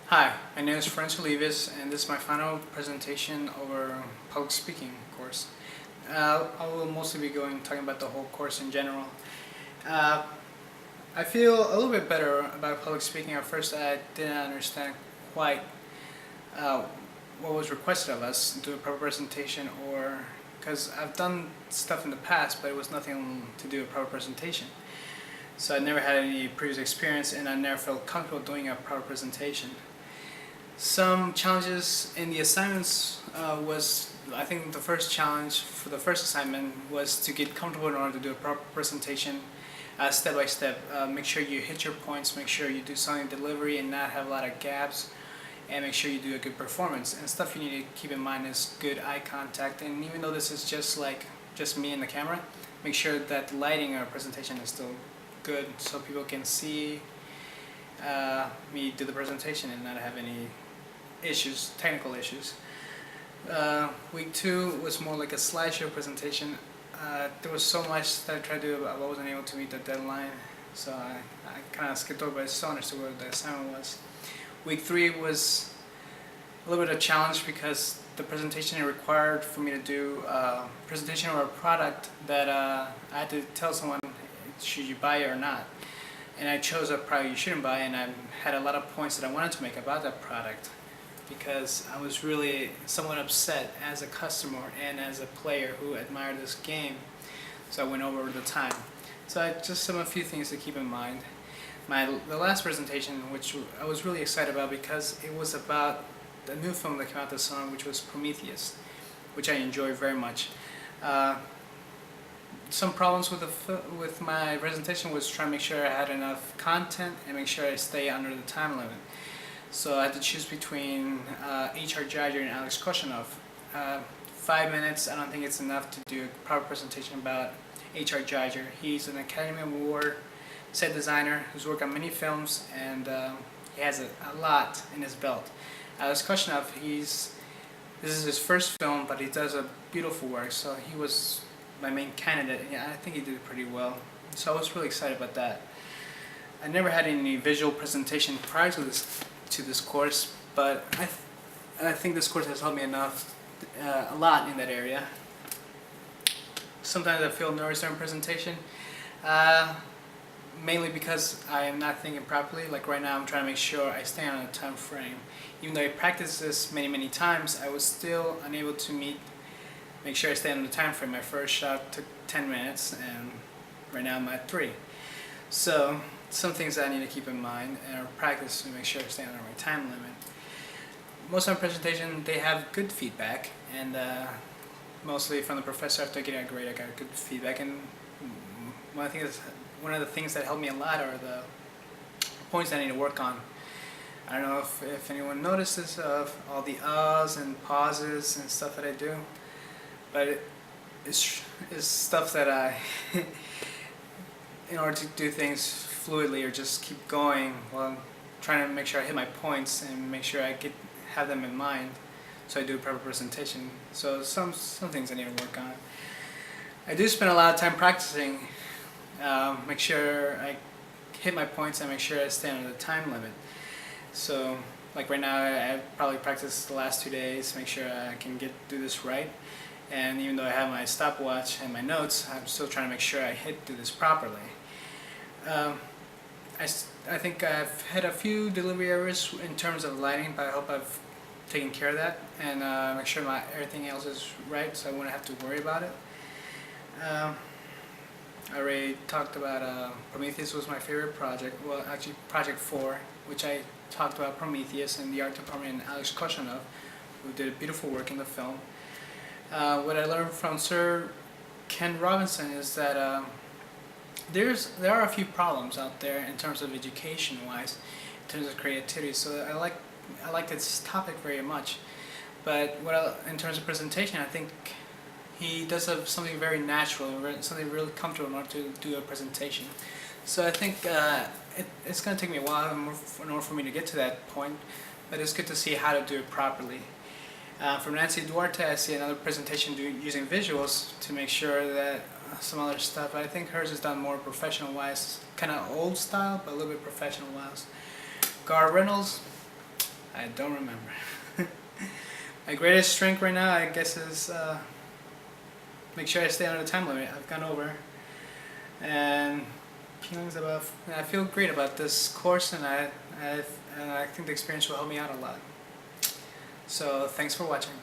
Hi, my name is folives, and this is my final presentation over public speaking course. I will mostly be talking about the whole course in general. Uh, I feel a little bit better about public speaking. At first, I didn't understand quite uh, what was requested of us to do a proper presentation, or because I've done stuff in the past, but it was nothing to do with proper presentation. So I never had any previous experience, and I never felt comfortable doing a proper presentation. Some challenges in the assignments was, I think the first challenge for the first assignment was to get comfortable in order to do a proper presentation step by step. Make sure you hit your points, make sure you do something delivery and not have a lot of gaps, and make sure you do a good performance. And stuff you need to keep in mind is good eye contact, and even though this is just me and the camera, make sure that the lighting or presentation is still good so people can see me do the presentation and not have any technical issues. Week 2 was more like a slideshow presentation. There was so much that I tried to do, I wasn't able to meet the deadline, so I kind of skipped over, but I still understood what the assignment was. Week 3 was a little bit of a challenge because the presentation required for me to do a presentation of a product that I had to tell someone, should you buy it or not? And I chose a product you shouldn't buy, and I had a lot of points that I wanted to make about that product because I was really somewhat upset as a customer and as a player who admired this game. So I went over the time. So a few things to keep in mind. The last presentation, which I was really excited about because it was about the new film that came out this summer, which was Prometheus, which I enjoyed very much. Some problems with my presentation was trying to make sure I had enough content and make sure I stay under the time limit. So I had to choose between H.R. Jager and Alex Koshanov. 5 minutes, I don't think it's enough to do a proper presentation about H.R. Jager. He's an Academy Award set designer who's worked on many films, and he has a lot in his belt. Alex Koshanov, this is his first film, but he does a beautiful work, so he was my main candidate. Yeah, I think he did pretty well. So I was really excited about that. I never had any visual presentation prior to this course, but I think this course has helped me a lot in that area. Sometimes I feel nervous during presentation, mainly because I am not thinking properly. Like right now, I'm trying to make sure I stay on a time frame. Even though I practiced this many times, I was still unable to make sure I stay on the time frame. My first shot took 10 minutes, and right now I'm at 3. So some things that I need to keep in mind and practice to make sure I stay under my time limit. Most of my presentation, they have good feedback, and mostly from the professor. After getting a grade, I got good feedback, and one of the things that helped me a lot are the points I need to work on. I don't know if anyone notices of all the uhs and pauses and stuff that I do, but it's stuff that I, in order to do things fluidly or just keep going while trying to make sure I hit my points and make sure I have them in mind, so I do a proper presentation. So some things I need to work on. I do spend a lot of time practicing, make sure I hit my points and make sure I stay under the time limit. So like right now, I probably practiced the last 2 days, make sure I can do this right. And even though I have my stopwatch and my notes, I'm still trying to make sure I do this properly. I think I've had a few delivery errors in terms of lighting, but I hope I've taken care of that and make sure everything else is right, so I won't have to worry about it. I already talked about Prometheus was my favorite project. Well, actually, Project 4, which I talked about Prometheus and the art department and Alex Koshanov, who did beautiful work in the film. What I learned from Sir Ken Robinson is that there are a few problems out there in terms of education-wise, in terms of creativity. So I like this topic very much. But in terms of presentation, I think he does something very natural, something really comfortable in order to do a presentation. So I think it's going to take me a while in order for me to get to that point, but it's good to see how to do it properly. From Nancy Duarte, I see another presentation using visuals to make sure that some other stuff. I think hers is done more professional-wise, kind of old style, but a little bit professional-wise. Gar Reynolds, I don't remember. My greatest strength right now, I guess, is make sure I stay under the time limit. I've gone over, and I feel great about this course, and I think the experience will help me out a lot. So thanks for watching.